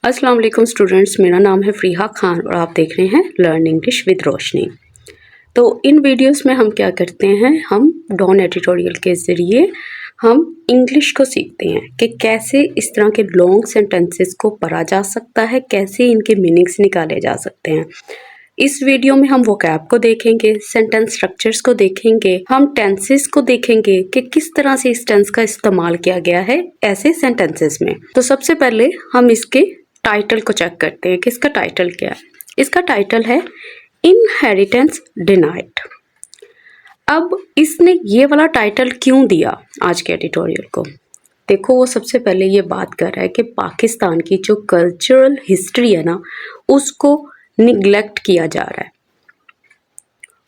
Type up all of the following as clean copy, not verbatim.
अस्सलाम वालेकुम स्टूडेंट्स, मेरा नाम है फ़रीहा खान और आप देख रहे हैं लर्न इंग्लिश विद रोशनी। तो इन वीडियोस में हम क्या करते हैं, हम डॉन एडिटोरियल के ज़रिए हम इंग्लिश को सीखते हैं कि कैसे इस तरह के लॉन्ग सेंटेंसेस को पढ़ा जा सकता है, कैसे इनके मीनिंग्स निकाले जा सकते हैं। इस वीडियो में हम वोकैब को देखेंगे, सेंटेंस स्ट्रक्चर्स को देखेंगे, हम टेंसेस को देखेंगे कि किस तरह से इस टेंस का इस्तेमाल किया गया है ऐसे सेंटेंसेस में। तो सबसे पहले हम इसके टाइटल को चेक करते हैं कि इसका टाइटल क्या है। इसका टाइटल है इनहेरिटेंस डिनाइड। अब इसने ये वाला टाइटल क्यों दिया आज के एडिटोरियल को? देखो, वो सबसे पहले ये बात कर रहा है कि पाकिस्तान की जो कल्चरल हिस्ट्री है ना, उसको निगलेक्ट किया जा रहा है,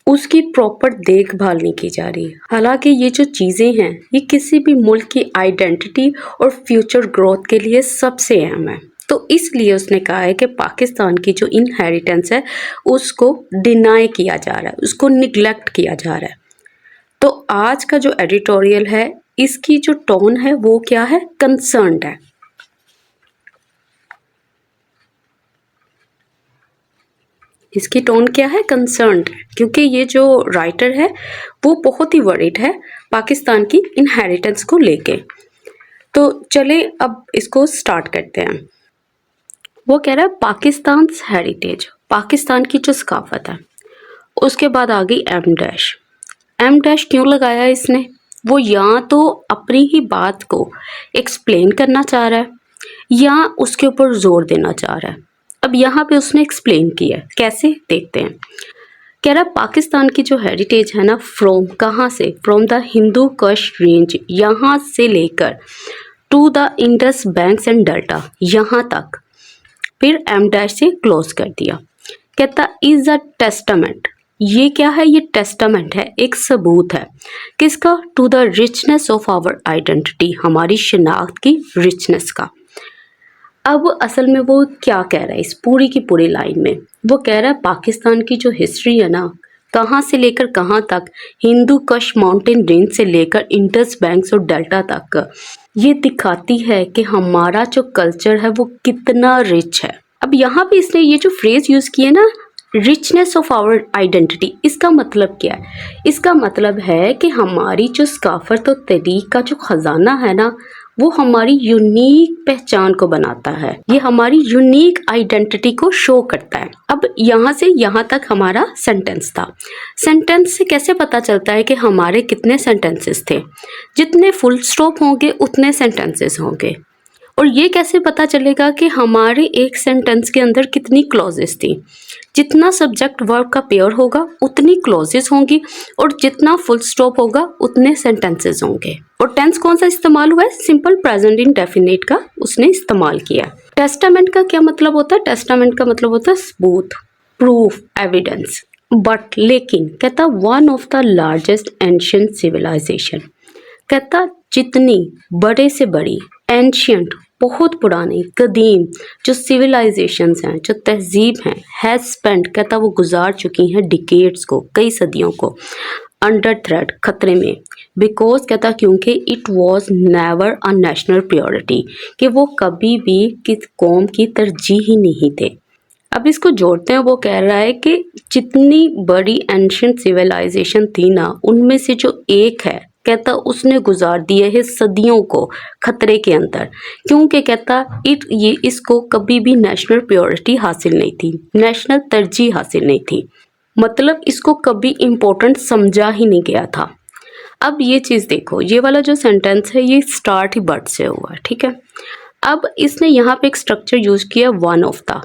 उसकी प्रॉपर देखभाल नहीं की जा रही। हालांकि ये जो चीज़ें हैं ये किसी भी मुल्क की आइडेंटिटी और फ्यूचर ग्रोथ के लिए सबसे अहम है। तो इसलिए उसने कहा है कि पाकिस्तान की जो इनहेरिटेंस है उसको डिनाई किया जा रहा है, उसको निगलेक्ट किया जा रहा है। तो आज का जो एडिटोरियल है इसकी जो टोन है वो क्या है, कंसर्न्ड है। इसकी टोन क्या है, कंसर्न्ड है, क्योंकि ये जो राइटर है वो बहुत ही वरीड है पाकिस्तान की इनहेरिटेंस को लेके। तो चले अब इसको स्टार्ट करते हैं। वो कह रहा है पाकिस्तान हेरिटेज, पाकिस्तान की जो सकाफत है। उसके बाद आ गई एम डैश। एम डैश क्यों लगाया इसने? वो या तो अपनी ही बात को एक्सप्लेन करना चाह रहा है या उसके ऊपर जोर देना चाह रहा है। अब यहाँ पे उसने एक्सप्लेन किया है, कैसे देखते हैं। कह रहा है पाकिस्तान की जो हेरिटेज है ना, फ्रॉम कहाँ से, फ्रॉम द हिंदू कश रेंज, यहाँ से लेकर to the Indus banks and delta, यहाँ तक। फिर एम डैश से क्लोज कर दिया। कहता इज अ टेस्टामेंट। ये क्या है? ये टेस्टामेंट है, एक सबूत है। किसका? To the richness of our identity, हमारी शनाख्त की रिचनेस का। अब असल में वो क्या कह रहा है इस पूरी की पूरी लाइन में? वो कह रहा है पाकिस्तान की जो हिस्ट्री है ना, कहाँ से लेकर कहाँ तक, हिंदू कश माउंटेन रेंज से लेकर इंडस बैंक्स और डेल्टा तक, ये दिखाती है कि हमारा जो कल्चर है वो कितना रिच है। अब यहाँ पे इसने ये जो फ्रेज यूज की है ना, रिचनेस ऑफ आवर आइडेंटिटी, इसका मतलब क्या है? इसका मतलब है कि हमारी जो सकाफत और तहरीक का जो खजाना है ना, वो हमारी यूनिक पहचान को बनाता है, ये हमारी यूनिक आइडेंटिटी को शो करता है। अब यहाँ से यहाँ तक हमारा सेंटेंस था। सेंटेंस से कैसे पता चलता है कि हमारे कितने सेंटेंसेस थे? जितने फुल स्टॉप होंगे उतने सेंटेंसेस होंगे। और ये कैसे पता चलेगा कि हमारे एक सेंटेंस के अंदर कितनी क्लॉजेस थी? जितना सब्जेक्ट वर्ब का पेयर होगा उतनी क्लॉजेस होंगी, और जितना फुल स्टॉप होगा उतने सेंटेंसेस होंगे। और टेंस कौन सा इस्तेमाल हुआ है? सिंपल प्रेजेंट इंडेफिनिट का उसने इस्तेमाल किया। टेस्टामेंट का क्या मतलब होता है? टेस्टामेंट का मतलब होता है सबूत, प्रूफ, एविडेंस। बट लेकिन कहता one of the largest ancient civilisation, कहता जितनी बड़े से बड़ी, एंशियंट बहुत पुरानी, कदीम जो सिविलाइजेशंस हैं, जो तहजीब हैं, हैज स्पेंट, कहता वो गुजार चुकी हैं डिकेड्स को, कई सदियों को, अंडर थ्रेट, खतरे में। बिकॉज कहता क्योंकि it was never a national priority, कि वो कभी भी किस कौम की तरजीह ही नहीं थे। अब इसको जोड़ते हैं। वो कह रहा है कि जितनी बड़ी एंशियंट सिविलाइजेशन थी ना, उनमें से जो एक है, कहता उसने गुजार दिए है सदियों को खतरे के अंदर, क्योंकि कहता ये इसको कभी भी नेशनल प्रायोरिटी हासिल नहीं थी, नेशनल तरजीह हासिल नहीं थी, मतलब इसको कभी इम्पोर्टेंट समझा ही नहीं गया था। अब ये चीज़ देखो, ये वाला जो सेंटेंस है ये स्टार्ट ही बट से हुआ, ठीक है। अब इसने यहाँ पे एक स्ट्रक्चर यूज किया, वन ऑफ द,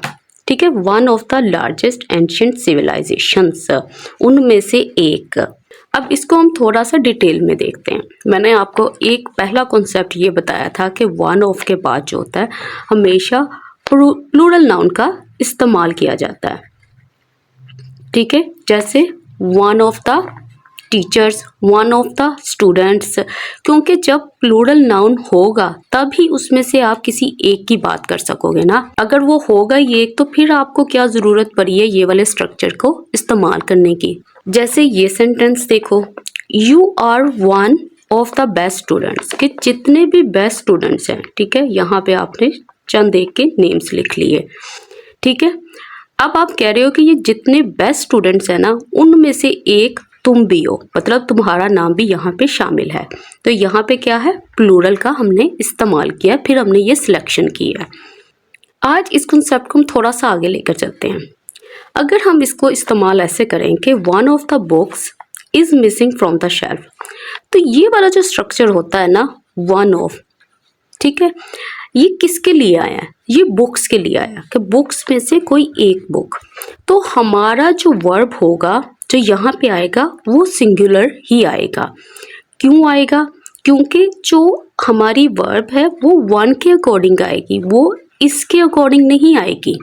ठीक है, one of the largest ancient civilisations, उनमें से एक। अब इसको हम थोड़ा सा डिटेल में देखते हैं। मैंने आपको एक पहला कॉन्सेप्ट ये बताया था कि वन ऑफ के बाद जो होता है हमेशा प्लूरल नाउन का इस्तेमाल किया जाता है, ठीक है। जैसे one of the teachers, one of the students, क्योंकि जब प्लूरल नाउन होगा तभी उसमें से आप किसी एक की बात कर सकोगे ना। अगर वो होगा ये एक, तो फिर आपको क्या ज़रूरत पड़ी है ये वाले स्ट्रक्चर को इस्तेमाल करने की। जैसे ये सेंटेंस देखो, you are one of the best students, कि जितने भी बेस्ट स्टूडेंट्स हैं, ठीक है, यहाँ पे आपने चंद एक के नेम्स लिख लिए, ठीक है। अब आप कह रहे हो कि ये जितने बेस्ट स्टूडेंट्स हैं ना, उनमें से एक तुम भी हो, मतलब तुम्हारा नाम भी यहाँ पे शामिल है। तो यहाँ पे क्या है, प्लूरल का हमने इस्तेमाल किया, फिर हमने ये सिलेक्शन किया है। आज इस कॉन्सेप्ट को हम थोड़ा सा आगे लेकर चलते हैं। अगर हम इसको इस्तेमाल ऐसे करें कि one of the books is missing from the shelf, तो ये वाला जो स्ट्रक्चर होता है ना, वन ऑफ, ठीक है, ये किसके लिए आया है, ये बुक्स के लिए आया कि बुक्स में से कोई एक बुक। तो हमारा जो वर्ब होगा जो यहाँ पे आएगा वो सिंगुलर ही आएगा। क्यों आएगा, क्योंकि जो हमारी वर्ब है वो वन के अकॉर्डिंग आएगी, वो इसके अकॉर्डिंग नहीं आएगी।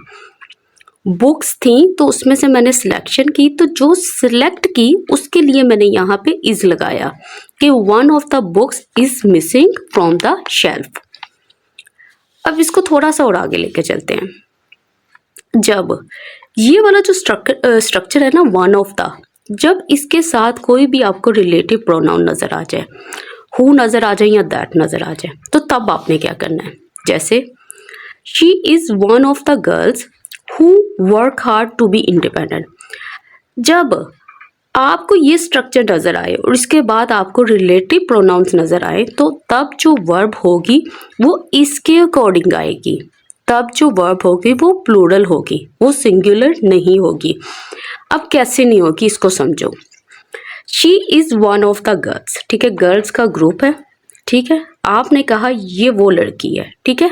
बुक्स थी तो उसमें से मैंने सिलेक्शन की, तो जो सिलेक्ट की उसके लिए मैंने यहाँ पे इज लगाया कि one of the books is missing from the shelf. अब इसको थोड़ा सा और आगे लेके चलते हैं। जब ये वाला जो स्ट्रक्चर है ना, वन ऑफ द, जब इसके साथ कोई भी आपको रिलेटिव प्रोनाउन नजर आ जाए, हु नजर आ जाए या दैट नजर आ जाए, तो तब आपने क्या करना है। जैसे she is one of the girls who work hard to be independent. जब आपको ये स्ट्रक्चर नजर आए और इसके बाद आपको रिलेटिव प्रोनाउंस नजर आए, तो तब जो वर्ब होगी वो इसके अकॉर्डिंग आएगी। तब जो वर्ब होगी वो प्लूरल होगी, वो सिंगुलर नहीं होगी। अब कैसे नहीं होगी इसको समझो। She is one of the girls, ठीक है, गर्ल्स का ग्रुप है, ठीक है। आपने कहा ये वो लड़की है, ठीक है।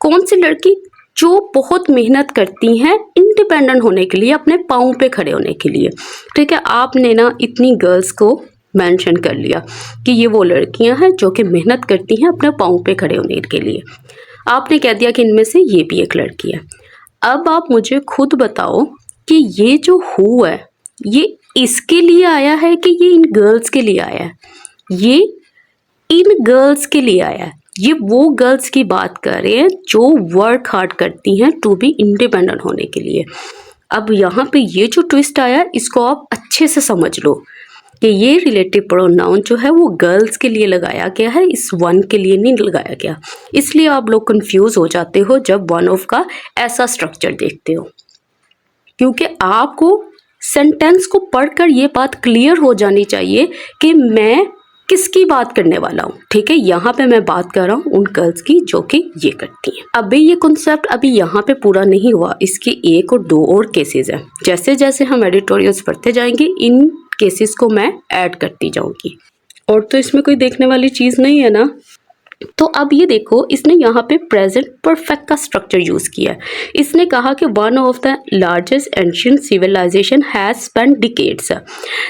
कौन सी लड़की, जो बहुत मेहनत करती हैं इंडिपेंडेंट होने के लिए, अपने पाँव पे खड़े होने के लिए, ठीक है। आपने ना इतनी गर्ल्स को मेंशन कर लिया कि ये वो लड़कियां हैं जो कि मेहनत करती हैं अपने पाँव पे खड़े होने के लिए। आपने कह दिया कि इनमें से ये भी एक लड़की है। अब आप मुझे खुद बताओ कि ये जो हु है ये इसके लिए आया है कि ये इन गर्ल्स के लिए आया है। ये इन गर्ल्स के लिए आया है। ये वो गर्ल्स की बात कर रहे हैं जो वर्क हार्ड करती हैं टू बी इंडिपेंडेंट होने के लिए। अब यहाँ पे ये जो ट्विस्ट आया इसको आप अच्छे से समझ लो कि ये रिलेटिव प्रोनाउन जो है वो गर्ल्स के लिए लगाया गया है, इस वन के लिए नहीं लगाया गया। इसलिए आप लोग कंफ्यूज हो जाते हो जब वन ऑफ का ऐसा स्ट्रक्चर देखते हो, क्योंकि आपको सेंटेंस को पढ़कर ये बात क्लियर हो जानी चाहिए कि मैं किसकी बात करने वाला हूँ, ठीक है। यहाँ पे मैं बात कर रहा हूँ उन गर्ल्स की जो कि ये करती हैं। अभी ये कॉन्सेप्ट अभी यहाँ पे पूरा नहीं हुआ, इसके एक और दो और केसेस हैं। जैसे जैसे हम एडिटोरियल्स पढ़ते जाएंगे इन केसेस को मैं ऐड करती जाऊंगी। और तो इसमें कोई देखने वाली चीज़ नहीं है ना। तो अब ये देखो, इसने यहाँ पे प्रेजेंट परफेक्ट का स्ट्रक्चर यूज किया है। इसने कहा कि one of the largest ancient civilisation has spent decades.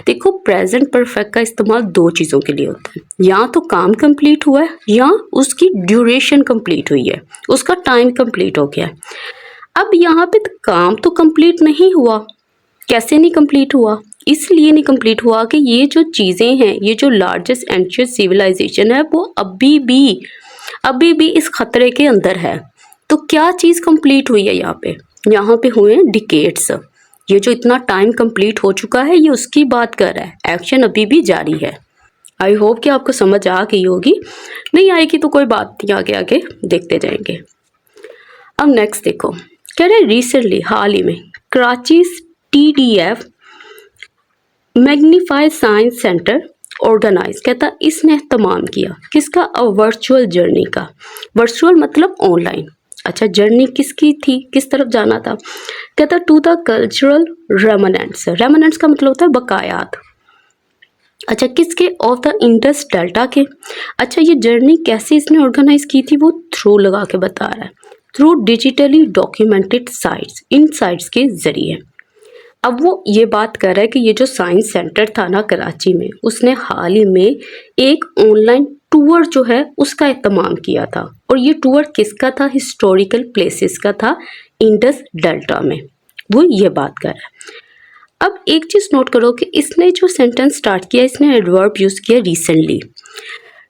देखो, प्रेजेंट परफेक्ट का इस्तेमाल दो चीज़ों के लिए होता है, या तो काम कंप्लीट हुआ है या उसकी ड्यूरेशन कंप्लीट हुई है, उसका टाइम कंप्लीट हो गया है। अब यहाँ पे तो काम तो कंप्लीट नहीं हुआ। कैसे नहीं कंप्लीट हुआ? इसलिए नहीं कंप्लीट हुआ कि ये जो चीज़ें हैं, ये जो लार्जेस्ट एंशिएंट सिविलाइजेशन है वो अभी भी इस खतरे के अंदर है। तो क्या चीज़ कंप्लीट हुई है यहाँ पे हुए हैं डिकेड्स। ये जो इतना टाइम कंप्लीट हो चुका है ये उसकी बात कर रहा है, एक्शन अभी भी जारी है। आई होप कि आपको समझ आ गई होगी, नहीं आएगी तो कोई बात नहीं, आगे आगे देखते जाएंगे। अब नेक्स्ट देखो, कह रहे रिसेंटली, हाल ही में, Karachi TDF magnified science centre organise, कहता इसने तमाम किया किसका, वर्चुअल जर्नी का। वर्चुअल मतलब ऑनलाइन। अच्छा, जर्नी किसकी थी, किस तरफ जाना था? कहता to the cultural remnants. Remnants का मतलब होता है बकायात। अच्छा, किसके? ऑफ द इंडस डेल्टा के। अच्छा, ये जर्नी कैसे इसने ऑर्गेनाइज की थी वो थ्रू लगा के बता रहा है, थ्रू डिजिटली डॉक्यूमेंटेड साइट्स, इन साइट्स के जरिए। अब वो ये बात कर रहा है कि ये जो साइंस सेंटर था ना कराची में, उसने हाल ही में एक ऑनलाइन टूर जो है उसका इत्तेमाम किया था। और ये टूर किसका था? हिस्टोरिकल प्लेसेस का था इंडस डेल्टा में। वो ये बात कर रहा है। अब एक चीज़ नोट करो कि इसने जो सेंटेंस स्टार्ट किया, इसने एडवर्ब यूज़ किया रिसेंटली।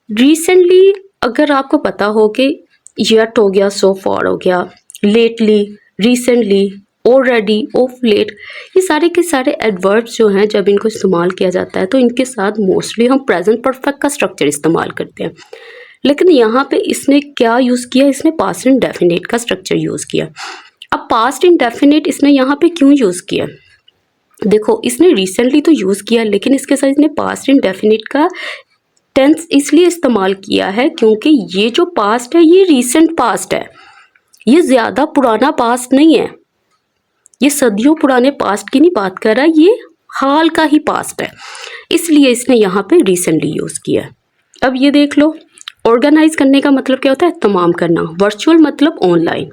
रिसेंटली अगर आपको पता हो कि येट हो गया, सो फॉर हो गया, lately, recently, already, of late, ये सारे के सारे एडवर्ब्स जो हैं जब इनको इस्तेमाल किया जाता है तो इनके साथ मोस्टली हम प्रेजेंट परफेक्ट का स्ट्रक्चर इस्तेमाल करते हैं। लेकिन यहाँ पे इसने क्या यूज़ किया, इसने पास्ट इंडेफिनिट का स्ट्रक्चर यूज़ किया। अब पास्ट इंडेफिनिट इसने यहाँ पे क्यों यूज़ किया, देखो इसने रिसेंटली तो यूज़ किया, लेकिन इसके साथ इसने पास्ट इंडेफिनिट का टेंस इसलिए इस्तेमाल किया है क्योंकि ये जो पास्ट है ये रीसेंट पास्ट है, ये ज़्यादा पुराना पास्ट नहीं है, ये सदियों पुराने पास्ट की नहीं बात कर रहा, ये हाल का ही पास्ट है, इसलिए इसने यहाँ पे रिसेंटली यूज़ किया। अब ये देख लो, ऑर्गेनाइज करने का मतलब क्या होता है, तमाम करना, वर्चुअल मतलब ऑनलाइन,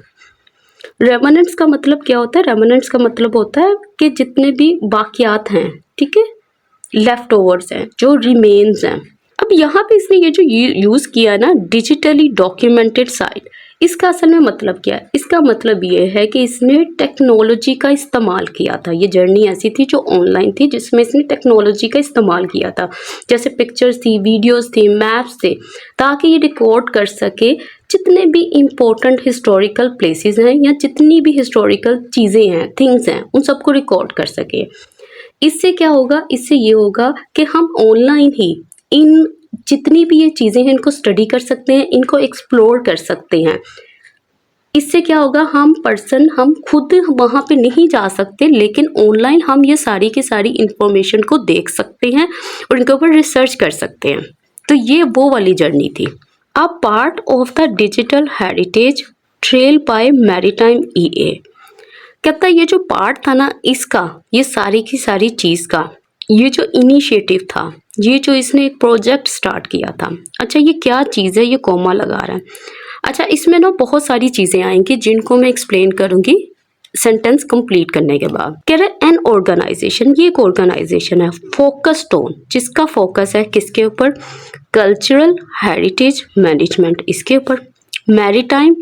रेमनेंट्स का मतलब क्या होता है, रेमनेंट्स का मतलब होता है कि जितने भी बाकियात हैं, ठीक है, लेफ्ट ओवर्स हैं, जो रिमेन्स हैं। अब यहाँ पे इसने ये जो यूज़ किया ना, डिजिटली डॉक्यूमेंटेड साइट, इसका असल में मतलब क्या है, इसका मतलब ये है कि इसने टेक्नोलॉजी का इस्तेमाल किया था। ये जर्नी ऐसी थी जो ऑनलाइन थी, जिसमें इसने टेक्नोलॉजी का इस्तेमाल किया था, जैसे पिक्चर्स थी, वीडियोस थी, मैप्स थे, ताकि ये रिकॉर्ड कर सके जितने भी इम्पोर्टेंट हिस्टोरिकल प्लेसेस हैं या जितनी भी हिस्टोरिकल चीज़ें हैं, थिंग्स हैं, उन सबको रिकॉर्ड कर सके। इससे क्या होगा, इससे ये होगा कि हम ऑनलाइन ही इन जितनी भी ये चीज़ें हैं इनको स्टडी कर सकते हैं, इनको एक्सप्लोर कर सकते हैं। इससे क्या होगा, हम खुद वहाँ पे नहीं जा सकते, लेकिन ऑनलाइन हम ये सारी की सारी इंफॉर्मेशन को देख सकते हैं और इनके ऊपर रिसर्च कर सकते हैं। तो ये वो वाली जर्नी थी। A part of the digital heritage trail by maritime EA, कहता है ये जो पार्ट था ना इसका, ये सारी की सारी चीज़ का, ये जो इनिशिएटिव था, ये जो इसने एक प्रोजेक्ट स्टार्ट किया था। अच्छा ये क्या चीज़ है, ये कॉमा लगा रहा है। अच्छा इसमें ना बहुत सारी चीज़ें आएंगी जिनको मैं एक्सप्लेन करूँगी सेंटेंस कंप्लीट करने के बाद। कह रहे एन ऑर्गेनाइजेशन, ये एक ऑर्गेनाइजेशन है, फोकस्ड ऑन, जिसका फोकस है किसके ऊपर, कल्चरल हेरिटेज मैनेजमेंट इसके ऊपर, मैरीटाइम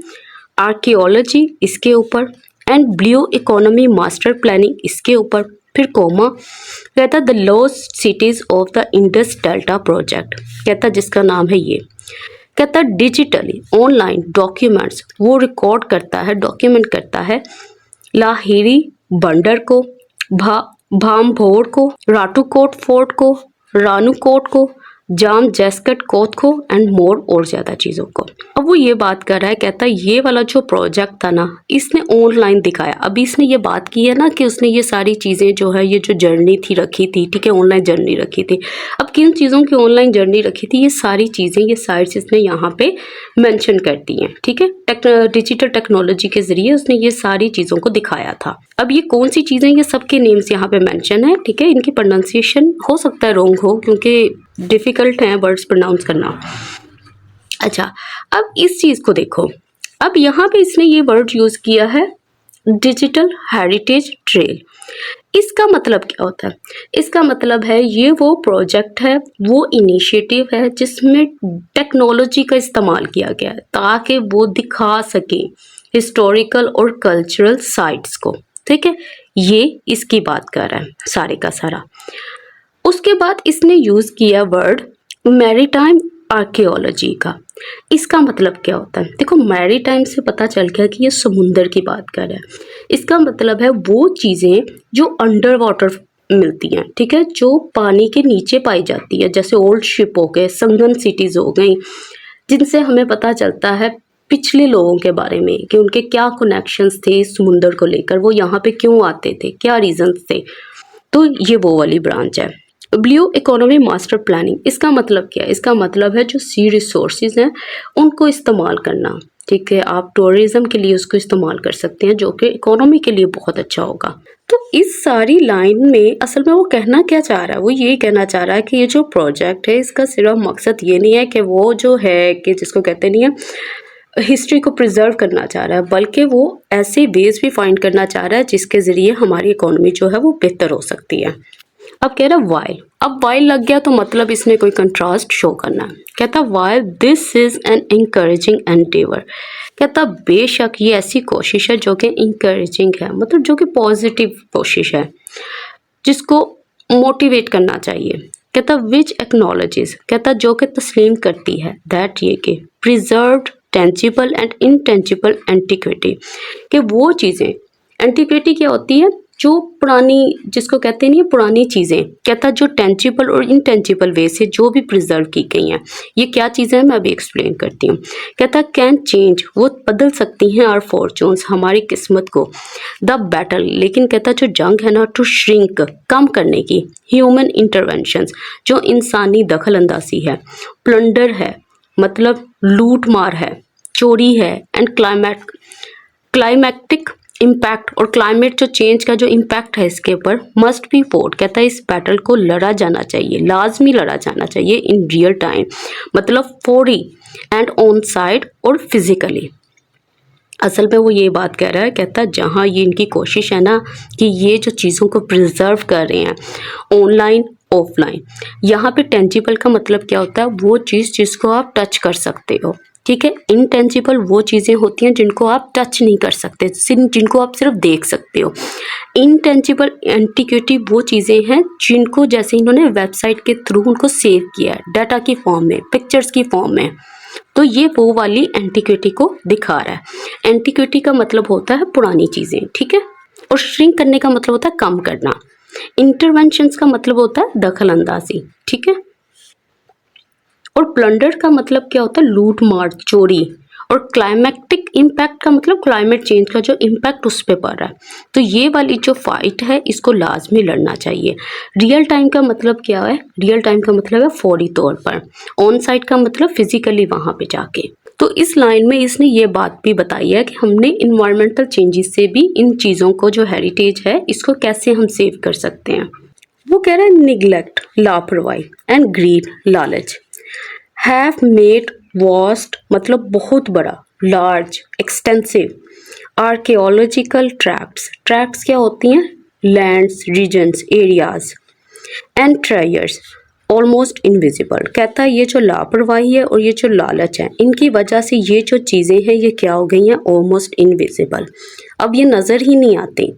आर्कियोलॉजी इसके ऊपर, and blue economy master planning इसके ऊपर, फिर कोमा, कहता the lost cities of the Indus delta project, कहता जिसका नाम है ये, कहता डिजिटली ऑनलाइन डॉक्यूमेंट्स वो रिकॉर्ड करता है, डॉक्यूमेंट करता है लाहिरी बंडर को, भामभोर को, राटूकोट फोर्ट को, रानूकोट को, जाम जैस्कट कोथ को एंड मोर, और ज़्यादा चीज़ों को। अब वो ये बात कर रहा है, कहता है ये वाला जो प्रोजेक्ट था ना इसने ऑनलाइन दिखाया। अभी इसने ये बात की है ना कि उसने ये सारी चीज़ें जो है, ये जो जर्नी थी रखी थी, ठीक है, ऑनलाइन जर्नी रखी थी। अब किन चीज़ों की ऑनलाइन जर्नी रखी थी, ये सारी चीज़ें, ये साइट्स इसने यहाँ पे मेंशन कर दी हैं, ठीक है, डिजिटल टेक्नोलॉजी के ज़रिए उसने ये सारी चीज़ों को दिखाया था। अब ये कौन सी चीज़ें, ये सबके नेम्स यहाँ पे मेंशन है, ठीक है, इनकी प्रोनाउंसिएशन हो सकता है रॉन्ग हो क्योंकि डिफ़िकल्ट हैं वर्ड्स प्रोनाउंस करना। अच्छा अब इस चीज़ को देखो, अब यहाँ पे इसने ये वर्ड यूज़ किया है डिजिटल हेरिटेज ट्रेल। इसका मतलब क्या होता है, इसका मतलब है ये वो प्रोजेक्ट है, वो इनिशिएटिव है जिसमें टेक्नोलॉजी का इस्तेमाल किया गया है ताकि वो दिखा सके हिस्टोरिकल और कल्चरल साइट्स को, ठीक है, ये इसकी बात कर रहा है सारे का सारा। उसके बाद इसने यूज़ किया वर्ड मैरीटाइम आर्कियोलॉजी का। इसका मतलब क्या होता है, देखो मैरीटाइम से पता चल गया कि ये समुंदर की बात कर रहा है। इसका मतलब है वो चीज़ें जो अंडर वाटर मिलती हैं, ठीक है, जो पानी के नीचे पाई जाती है, जैसे ओल्ड शिप हो गए, संगम सिटीज़ हो गई, जिनसे हमें पता चलता है पिछले लोगों के बारे में कि उनके क्या कनेक्शंस थे समुंदर को लेकर, वो यहाँ पे क्यों आते थे, क्या रीजंस थे। तो ये वो वाली ब्रांच है। ब्लू इकोनॉमी मास्टर प्लानिंग, इसका मतलब क्या है, इसका मतलब है जो सी रिसोर्सेज हैं उनको इस्तेमाल करना, ठीक है, आप टूरिज्म के लिए उसको इस्तेमाल कर सकते हैं जो कि इकोनॉमी के लिए बहुत अच्छा होगा। तो इस सारी लाइन में असल में वो कहना क्या चाह रहा है, वो ये कहना चाह रहा है कि ये जो प्रोजेक्ट है इसका सिर्फ मकसद ये नहीं है कि वो जो है कि जिसको कहते नहीं है हिस्ट्री को प्रिजर्व करना चाह रहा है, बल्कि वो ऐसे वेज भी फाइंड करना चाह रहा है जिसके ज़रिए हमारी इकोनॉमी जो है वो बेहतर हो सकती है। अब कह रहा है वाइल, अब वाइल लग गया तो मतलब इसमें कोई कंट्रास्ट शो करना है। कहता while this is an encouraging Endeavour, कहता बेशक ये ऐसी कोशिश है जो कि इंकरेजिंग है, मतलब जो कि पॉजिटिव कोशिश है जिसको मोटिवेट करना चाहिए। कहता विच एक्नॉलेजेस, कहता जो कि तस्लीम करती है दैट ये कि preserved tangible and intangible antiquity, कि वो चीज़ें, एंटिक्विटी क्या होती है, जो पुरानी, जिसको कहते नहीं, पुरानी चीज़ें, कहता जो टेंजिबल और इनटेंजिबल वे से जो भी प्रिजर्व की गई हैं, ये क्या चीज़ें हैं मैं अभी एक्सप्लेन करती हूँ। कहता कैन चेंज, वो बदल सकती हैं आवर फॉर्चून्स, हमारी किस्मत को। द बैटल, लेकिन कहता जो जंग है ना, टू श्रिंक, कम करने की, ह्यूमन इंटरवेंशंस, जो इंसानी दखल अंदाजी है, प्लंडर है मतलब लूट मार है, चोरी है, एंड क्लाइमैक्टिक इम्पैक्ट, और क्लाइमेट जो चेंज का जो इम्पैक्ट है इसके ऊपर, मस्ट बी फोर्ड, कहता है इस बैटल को लड़ा जाना चाहिए, लाजमी लड़ा जाना चाहिए इन रियल टाइम, मतलब फौरी एंड ऑन साइड और फिजिकली। असल में वो ये बात कह रहा है, कहता है जहाँ ये इनकी कोशिश है ना कि ये जो चीज़ों को प्रिजर्व कर रहे हैं ऑनलाइन ऑफलाइन, यहाँ पे टेंजिबल का मतलब क्या होता है, वो चीज़ जिसको आप टच कर सकते हो, ठीक है। इनटेंजिबल वो चीज़ें होती हैं जिनको आप टच नहीं कर सकते, जिनको आप सिर्फ देख सकते हो। इनटेंजिबल एंटिक्विटी वो चीज़ें हैं जिनको जैसे इन्होंने वेबसाइट के थ्रू उनको सेव किया है डाटा की फॉर्म में, पिक्चर्स की फॉर्म में, तो ये वो वाली एंटिक्विटी को दिखा रहा है। एंटिक्विटी का मतलब होता है पुरानी चीज़ें, ठीक है, और श्रिंक करने का मतलब होता है कम करना। इंटरवेंशंस का मतलब होता है दखल अंदाजी, ठीक है, और प्लंडर का मतलब क्या होता है, लूट मार, चोरी, और क्लाइमैक्टिक इम्पैक्ट का मतलब क्लाइमेट चेंज का जो इम्पैक्ट उस पर पड़ रहा है। तो ये वाली जो फाइट है इसको लाजमी लड़ना चाहिए। रियल टाइम का मतलब क्या है, रियल टाइम का मतलब है फौरी तौर पर, ऑन साइट का मतलब फिजिकली वहाँ पे जाके। तो इस लाइन में इसने ये बात भी बताई है कि हमने इन्वायरमेंटल चेंजेस से भी इन चीज़ों को जो हेरिटेज है इसको कैसे हम सेव कर सकते हैं। वो कह रहा है निगलेक्ट, लापरवाही, एंड ग्रीड, लालच, हैव मेड वास्ट मतलब बहुत बड़ा, large, extensive, archaeological tracts, tracts क्या होती हैं, lands, regions, areas, and treasures almost invisible. कहता है ये जो लापरवाही है और ये जो लालच है, इनकी वजह से ये जो चीज़ें हैं ये क्या हो गई हैं, ऑलमोस्ट इनविजिबल, अब ये नज़र ही नहीं आती।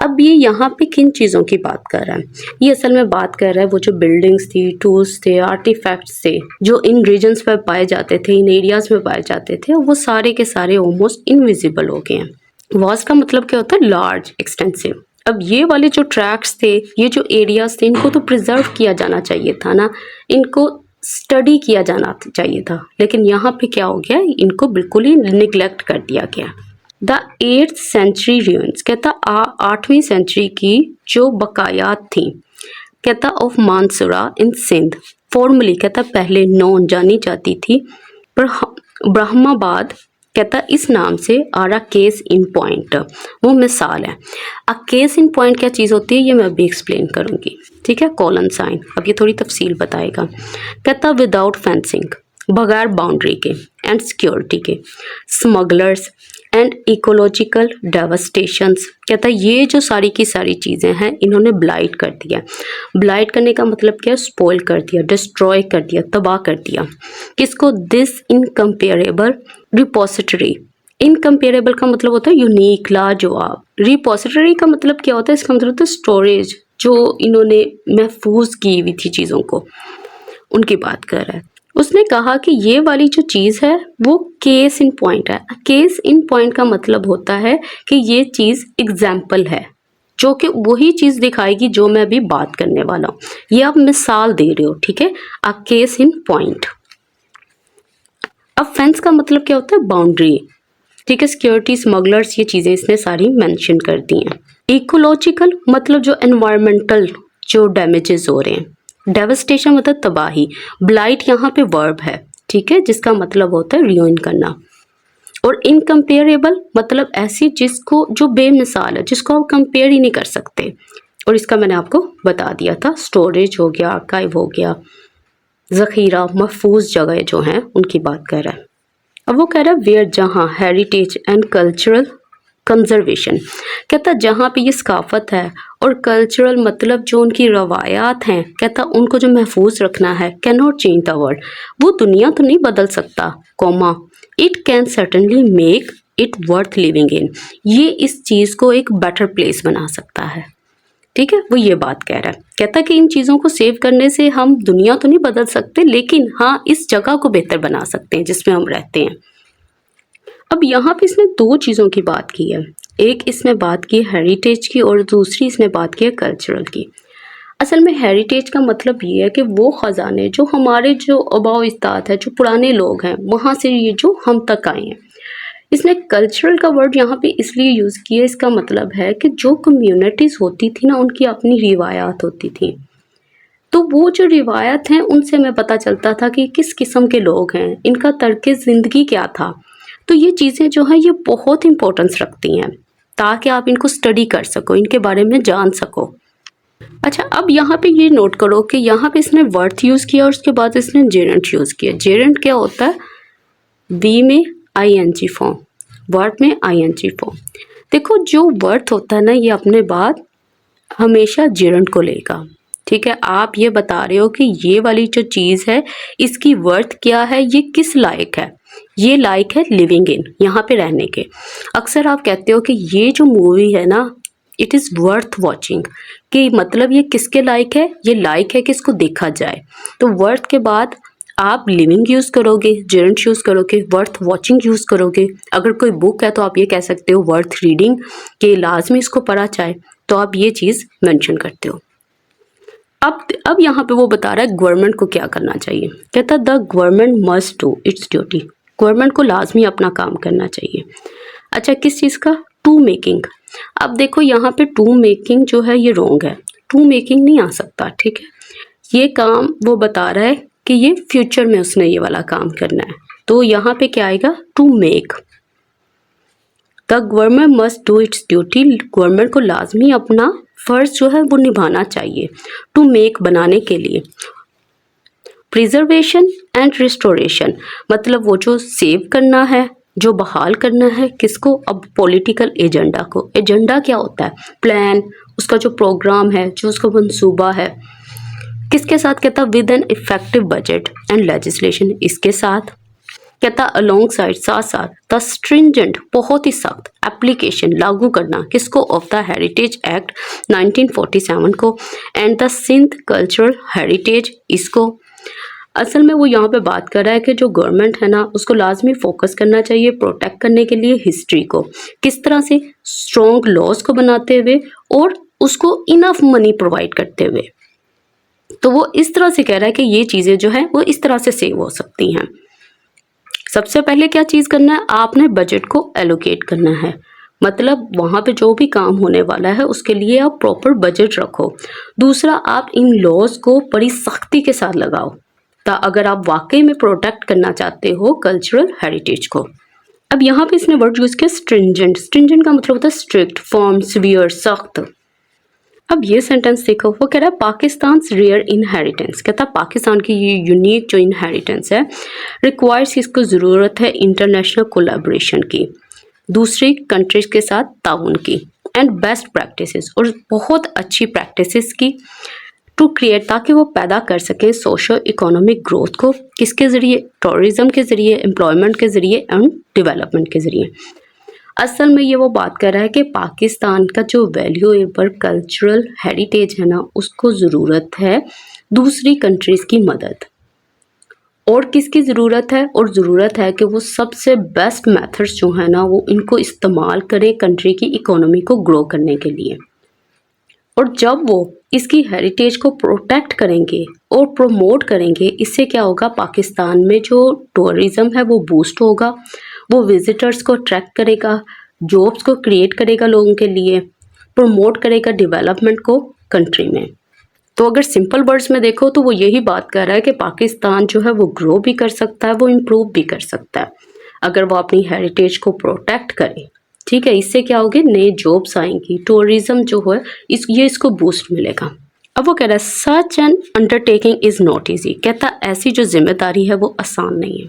अब ये यहाँ पे किन चीज़ों की बात कर रहा है, ये असल में बात कर रहा है वो जो बिल्डिंग्स थी, टूल्स थे, आर्टिफैक्ट्स थे जो इन रीजन्स पर पाए जाते थे, इन एरियाज में पाए जाते थे, वो सारे के सारे ऑलमोस्ट इनविजिबल हो गए हैं। वास्ट का मतलब क्या होता है, लार्ज, एक्सटेंसिव। अब ये वाले जो ट्रैक्स थे, ये जो एरियाज थे, इनको तो प्रिजर्व किया जाना चाहिए था ना, इनको स्टडी किया जाना चाहिए था, लेकिन यहाँ पे क्या हो गया, इनको बिल्कुल ही निगलेक्ट कर दिया गया। द 8th सेंचुरी ruins, कहता 8वीं सेंचुरी की जो बकायात थी, कहता ऑफ मानसुरा इन सिंध, फॉर्मली कहता पहले नॉन जानी जाती थी, पर ब्रह्माबाद कहता इस नाम से आ रहा केस इन पॉइंट, वो मिसाल है। अब केस इन पॉइंट क्या चीज़ होती है ये मैं अभी एक्सप्लेन करूँगी, ठीक है। कॉलन साइन, अब ये थोड़ी तफसील बताएगा। कहता विदाउट फेंसिंग, बगैर बाउंड्री के एंड सिक्योरिटी के, स्मगलर्स एंड इकोलॉजिकल डेवास्टेशंस, कहता है ये जो सारी की सारी चीज़ें हैं इन्होंने ब्लाइट कर दिया। ब्लाइट करने का मतलब क्या है, स्पॉइल कर दिया, डिस्ट्रॉय कर दिया, तबाह कर दिया। किसको, दिस इनकम्पेरेबल रिपोजिटरी, इनकम्पेरेबल का मतलब होता है यूनिक, लाजवाब। रिपोजिटरी का मतलब क्या होता है, इसका मतलब होता है स्टोरेज, जो इन्होंने महफूज की हुई थी चीज़ों को, उनकी बात कर रहा है। उसने कहा कि ये वाली जो चीज़ है वो केस इन पॉइंट है। केस इन पॉइंट का मतलब होता है कि ये चीज़ एग्जाम्पल है, जो कि वही चीज़ दिखाएगी जो मैं अभी बात करने वाला हूँ, ये आप मिसाल दे रहे हो, ठीक है। A case in point. अब फेंस का मतलब क्या होता है, बाउंड्री, ठीक है। सिक्योरिटी, स्मगलर्स, ये चीज़ें इसने सारी मेंशन कर दी हैं। इकोलॉजिकल मतलब जो एनवायरमेंटल जो डैमेजेस हो रहे हैं, डेवस्टेशन मतलब तबाही, ब्लाइट यहाँ पे वर्ब है, ठीक है, जिसका मतलब होता है रियोन करना। और इनकम्पेरेबल मतलब ऐसी जिसको जो बेमिसाल है, जिसको आप कंपेयर ही नहीं कर सकते, और इसका मैंने आपको बता दिया था, स्टोरेज हो गया, आर्काइव हो गया, ज़ख़ीरा, महफूज जगह जो हैं उनकी बात कर रहा है। अब वो कह रहा है वेयर, जहाँ हेरिटेज एंड कल्चरल कंजर्वेशन, कहता जहाँ पे ये सकाफत है और कल्चरल मतलब जो उनकी रवायात हैं, कहता उनको जो महफूज रखना है, can not change the world, वो दुनिया तो नहीं बदल सकता, comma it can certainly make it worth living in, ये इस चीज़ को एक बेटर प्लेस बना सकता है, ठीक है। वो ये बात कह रहा है, कहता कि इन चीज़ों को सेव करने से हम दुनिया तो नहीं बदल सकते, लेकिन हाँ इस जगह को बेहतर बना सकते हैं जिसमें हम रहते हैं। अब यहाँ पे इसने दो चीज़ों की बात की है, एक इसमें बात की हेरिटेज की और दूसरी इसने बात की है कल्चरल की। असल में हेरिटेज का मतलब ये है कि वो ख़जाने जो हमारे जो आबाओ अजदाद है, जो पुराने लोग हैं, वहाँ से ये जो हम तक आए हैं। इसने कल्चरल का वर्ड यहाँ पे इसलिए यूज़ किया, इसका मतलब है कि जो कम्युनिटीज़ होती थी ना, उनकी अपनी रिवायात होती थी। तो वो जो रिवायत हैं उनसे हमें पता चलता था कि किस किस्म के लोग हैं, इनका तर्क ज़िंदगी क्या था। तो ये चीज़ें जो हैं ये बहुत इम्पोर्टेंस रखती हैं, ताकि आप इनको स्टडी कर सको, इनके बारे में जान सको। अच्छा, अब यहाँ पे ये नोट करो कि यहाँ पे इसने वर्थ यूज़ किया और उसके बाद इसने जेरेंट यूज़ किया। जेरेंट क्या होता है? बी में आईएनजी फॉर्म, वर्ड में आईएनजी फॉर्म। देखो जो वर्थ होता है ना, ये अपने बाद हमेशा जेरेंट को लेगा। ठीक है, आप ये बता रहे हो कि ये वाली जो चीज़ है इसकी वर्थ क्या है, ये किस लायक है। ये लायक है लिविंग इन, यहाँ पे रहने के। अक्सर आप कहते हो कि ये जो मूवी है ना, इट इज़ वर्थ वॉचिंग, कि मतलब ये किसके लायक है, ये लायक है कि इसको देखा जाए। तो वर्थ के बाद आप लिविंग यूज़ करोगे, जेरेंट यूज़ करोगे, वर्थ वॉचिंग यूज़ करोगे। अगर कोई बुक है तो आप ये कह सकते हो वर्थ रीडिंग, कि लाजमी इसको पढ़ा जाए, तो आप ये चीज़ मेंशन करते हो। अब यहाँ पे वो बता रहा है गवर्नमेंट को क्या करना चाहिए। कहता the government must do its duty, government को लाजमी अपना काम करना चाहिए। अच्छा, किस चीज़ का? To making. अब देखो यहाँ पे टू मेकिंग जो है ये रॉन्ग है, टू मेकिंग नहीं आ सकता। ठीक है, ये काम वो बता रहा है कि ये फ्यूचर में उसने ये वाला काम करना है, तो यहाँ पे क्या आएगा? To make. The government must do its duty, government को लाजमी अपना फर्ज जो है वो निभाना चाहिए। टू मेक, बनाने के लिए। प्रिजर्वेशन एंड रिस्टोरेशन, मतलब वो जो सेव करना है, जो बहाल करना है, किसको? अब पॉलिटिकल एजेंडा को। एजेंडा क्या होता है? प्लान, उसका जो प्रोग्राम है, जो उसका मंसूबा है। किसके साथ? कहता with an effective budget and legislation, इसके साथ। कहता अलोंग साइड, साथ साथ। द स्ट्रिंजेंट, बहुत ही सख्त। एप्लीकेशन, लागू करना, किसको? ऑफ द हेरिटेज एक्ट 1947 को। And the Sindh cultural heritage, इसको। असल में वो यहाँ पे बात कर रहा है कि जो गवर्नमेंट है ना, उसको लाजमी फोकस करना चाहिए प्रोटेक्ट करने के लिए हिस्ट्री को। किस तरह से? स्ट्रॉन्ग लॉज को बनाते हुए और उसको इनफ मनी प्रोवाइड करते हुए। तो वो इस तरह से कह रहा है कि ये चीज़ें जो है वो इस तरह से सेव हो सकती हैं। सबसे पहले क्या चीज़ करना है? आपने बजट को एलोकेट करना है, मतलब वहाँ पे जो भी काम होने वाला है उसके लिए आप प्रॉपर बजट रखो। दूसरा, आप इन लॉज को बड़ी सख्ती के साथ लगाओ, अगर आप वाकई में प्रोटेक्ट करना चाहते हो कल्चरल हेरिटेज को। अब यहाँ पे इसने वर्ड यूज़ किया स्ट्रिंजेंट। स्ट्रिंजेंट का मतलब होता है स्ट्रिक्ट, फर्म, सीवियर, सख्त। अब ये सेंटेंस देखो, वो कह रहा है पाकिस्तान रेयर इनहेरिटेंस। कहता पाकिस्तान की ये यूनिक जो इनहेरिटेंस है रिक्वायर्स, इसको ज़रूरत है इंटरनेशनल कोलैबोरेशन की, दूसरी कंट्रीज के साथ ताउन की, एंड बेस्ट प्रैक्टिसेस, और बहुत अच्छी प्रैक्टिसेस की, टू क्रिएट, ताकि वो पैदा कर सकें सोशो इकोनॉमिक ग्रोथ को। किसके ज़रिए? टूरिज़्म के ज़रिए, एम्प्लॉयमेंट के ज़रिए एंड डेवलपमेंट के ज़रिए। असल में ये वो बात कर रहा है कि पाकिस्तान का जो वैल्यूएबल कल्चरल हेरिटेज है ना, उसको ज़रूरत है दूसरी कंट्रीज़ की मदद। और किसकी ज़रूरत है? और ज़रूरत है कि वो सबसे बेस्ट मेथड्स जो है ना, वो इनको इस्तेमाल करें कंट्री की इकोनॉमी को ग्रो करने के लिए। और जब वो इसकी हेरिटेज को प्रोटेक्ट करेंगे और प्रमोट करेंगे, इससे क्या होगा? पाकिस्तान में जो टूरिज़्म है वो बूस्ट होगा, वो विजिटर्स को अट्रैक्ट करेगा, जॉब्स को क्रिएट करेगा लोगों के लिए, प्रमोट करेगा डेवलपमेंट को कंट्री में। तो अगर सिंपल वर्ड्स में देखो तो वो यही बात कर रहा है कि पाकिस्तान जो है वो ग्रो भी कर सकता है, वो इम्प्रूव भी कर सकता है, अगर वो अपनी हेरिटेज को प्रोटेक्ट करे। ठीक है, इससे क्या होगी? नए जॉब्स आएंगी, टूरिज़्म जो है इसको बूस्ट मिलेगा। अब वो कह रहा है such an undertaking is not easy. कहता ऐसी जो जिम्मेदारी है वो आसान नहीं है।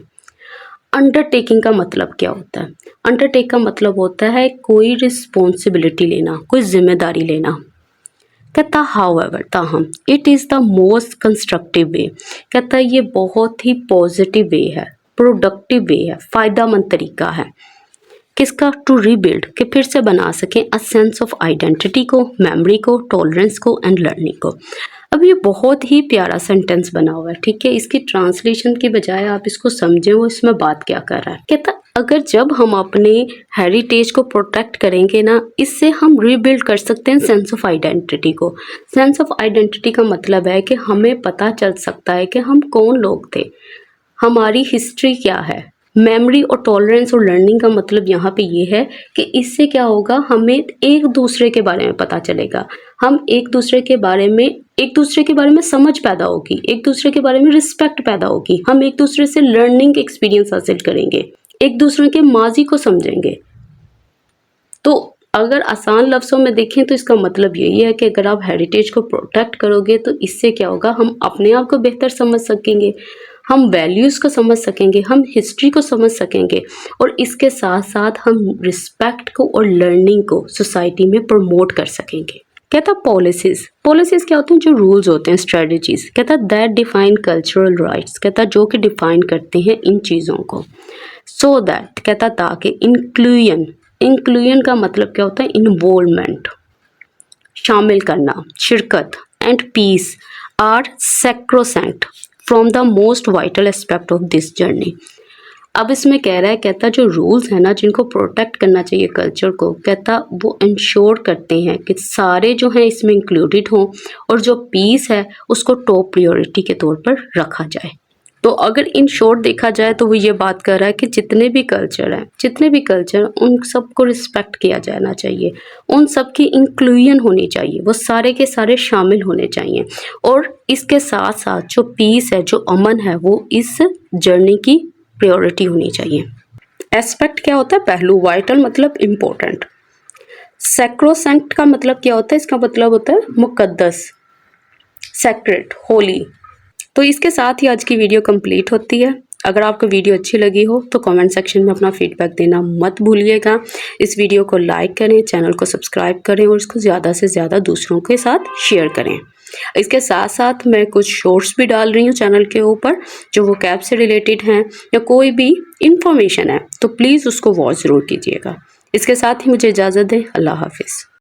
अंडरटेकिंग का मतलब क्या होता है? अंडरटेक का मतलब होता है कोई रिस्पॉन्सिबिलिटी लेना, कोई जिम्मेदारी लेना। कहता हाउएवर, ताहम, it is the most constructive way. कहता ये बहुत ही पॉजिटिव वे है, प्रोडक्टिव वे है, फ़ायदेमंद तरीका है। किसका? टू रीबिल्ड, कि फिर से बना सकें अ सेंस ऑफ आइडेंटिटी को, मेमोरी को, टॉलरेंस को एंड लर्निंग को। अब ये बहुत ही प्यारा सेंटेंस बना हुआ है। ठीक है, इसकी ट्रांसलेशन की बजाय आप इसको समझें वो इसमें बात क्या कर रहा है। कहता अगर जब हम अपने हेरिटेज को प्रोटेक्ट करेंगे ना, इससे हम रीबिल्ड कर सकते हैं सेंस ऑफ आइडेंटिटी को। सेंस ऑफ आइडेंटिटी का मतलब है कि हमें पता चल सकता है कि हम कौन लोग थे, हमारी हिस्ट्री क्या है। मेमोरी और टॉलरेंस और लर्निंग का मतलब यहाँ पे ये है कि इससे क्या होगा, हमें एक दूसरे के बारे में पता चलेगा, हम एक दूसरे के बारे में समझ पैदा होगी, एक दूसरे के बारे में रिस्पेक्ट पैदा होगी, हम एक दूसरे से लर्निंग एक्सपीरियंस हासिल करेंगे, एक दूसरे के माजी को समझेंगे। तो अगर आसान लफ्ज़ों में देखें तो इसका मतलब यही है कि अगर आप हेरिटेज को प्रोटेक्ट करोगे तो इससे क्या होगा, हम अपने आप को बेहतर समझ सकेंगे, हम वैल्यूज़ को समझ सकेंगे, हम हिस्ट्री को समझ सकेंगे, और इसके साथ साथ हम रिस्पेक्ट को और लर्निंग को सोसाइटी में प्रमोट कर सकेंगे। कहता पॉलिसीज़ क्या होते हैं, जो रूल्स होते हैं, स्ट्रेटजीज। कहता दैट डिफाइन कल्चरल राइट्स, कहता जो कि डिफाइन करते हैं इन चीज़ों को। सो दैट, कहता ताकि इंक्लूजन का मतलब क्या होता है, इन्वॉल्वमेंट, शामिल करना, शिरकत, and peace are sacrosanct from the most vital aspect of this journey. अब इसमें कह रहा है, कहता जो रूल्स है ना, जिनको प्रोटेक्ट करना चाहिए कल्चर को, कहता वो इंश्योर करते हैं कि सारे जो हैं इसमें इंक्लूडेड हों, और जो पीस है उसको टॉप प्रायोरिटी के तौर पर रखा जाए। तो अगर इन शॉर्ट देखा जाए तो वो ये बात कर रहा है कि जितने भी कल्चर उन सबको रिस्पेक्ट किया जाना चाहिए, उन सब की इंक्लूजन होनी चाहिए, वो सारे के सारे शामिल होने चाहिए, और इसके साथ साथ जो पीस है, जो अमन है, वो इस जर्नी की प्रायोरिटी होनी चाहिए। एस्पेक्ट क्या होता है, पहलू। वाइटल मतलब इम्पोर्टेंट। सैक्रोसैंक्ट का मतलब क्या होता है, इसका मतलब होता है मुकद्दस, सैक्रेड, होली। तो इसके साथ ही आज की वीडियो कंप्लीट होती है। अगर आपको वीडियो अच्छी लगी हो तो कमेंट सेक्शन में अपना फीडबैक देना मत भूलिएगा। इस वीडियो को लाइक करें, चैनल को सब्सक्राइब करें, और इसको ज़्यादा से ज़्यादा दूसरों के साथ शेयर करें। इसके साथ साथ मैं कुछ शॉर्ट्स भी डाल रही हूँ चैनल के ऊपर, जो वो कैब से रिलेटेड हैं या कोई भी इंफॉर्मेशन है, तो प्लीज़ उसको वॉच ज़रूर कीजिएगा। इसके साथ ही मुझे इजाज़त दें। अल्लाह हाफिज़।